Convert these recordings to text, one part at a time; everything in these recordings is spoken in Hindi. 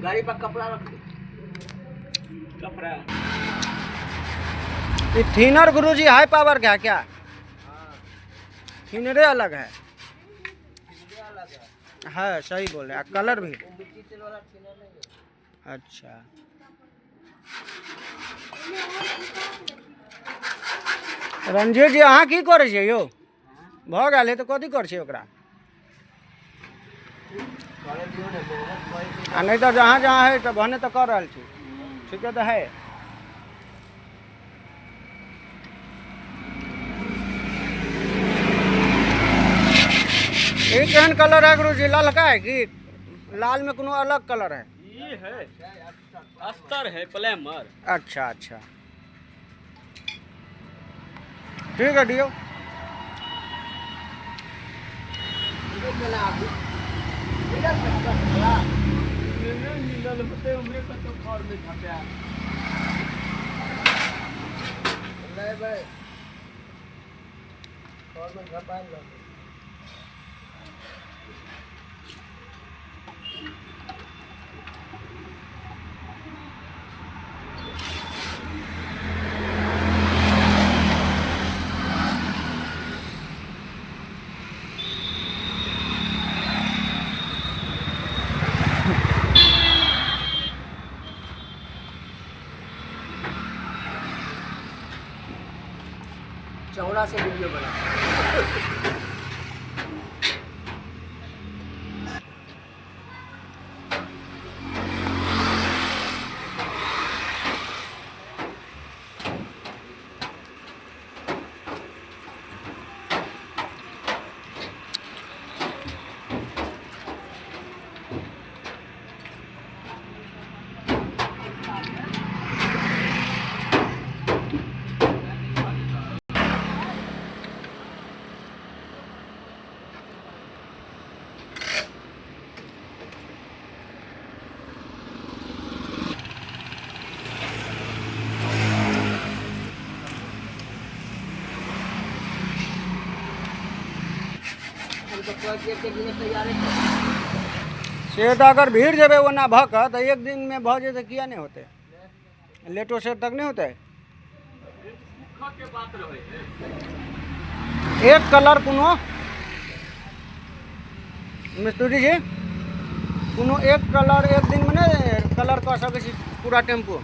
गाड़ी पर कपड़ा रख दे। कपड़ा ये थिनर गुरुजी हाई पावर का है क्या? थिनरे अलग है। हाँ सही बोल रहे, कलर भी। अच्छा रंजीत जी अहाँ की करे छियै यौ? भ गेल है तो कथी कर छियै ओकरा? आ नहीं तो जहाँ जहाँ है तो भने तो कर रहल छी, ठीके तो है। ये केहन कलर है गुरुजी? ललका है कि लाल में कोनो अलग कलर है? ये है अस्तर है प्लेमर। अच्छा अच्छा ठीक है दियो। चौड़ा से वीडियो बना। से तो अगर भीड़ जब वो ना भक तो एक दिन में भ जाए किया नहीं होते? लेटो से तक नहीं होते? एक कलर कोनो मिस्त्री जी कोनो एक कलर एक दिन में नहीं कलर कर सके छी पूरा टेम्पू?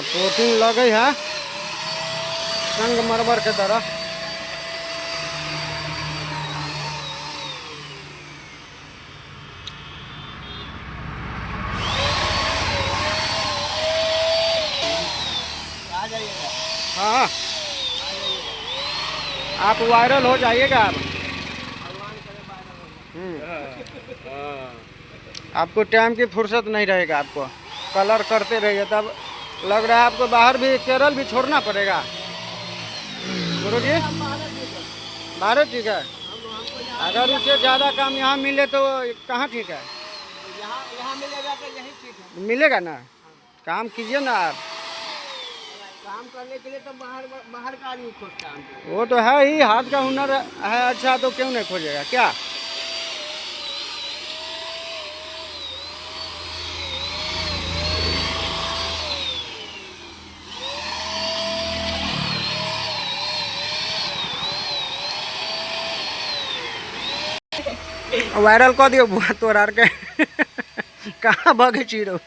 प्रोटीन लगे है संगमरमर के तरह। हाँ आप वायरल हो जाइएगा आप। आपको टाइम की फुर्सत नहीं रहेगा, आपको कलर करते रहिए। तब लग रहा है आपको बाहर भी केरल भी छोड़ना पड़ेगा। गुरुजी भारत ठीक है। अगर उससे ज़्यादा काम यहाँ मिले तो कहाँ ठीक है? यहाँ यहाँ मिलेगा तो यही ठीक है। मिलेगा ना, काम कीजिए ना आप। काम करने के लिए तो बाहर बाहर का आदमी खोजता है हमको। वो तो है ही, हाथ का हुनर है अच्छा तो क्यों नहीं खोजेगा क्या? वायरल कर दियो बुआ तोड़ के कहाँ भगे चिड़ो।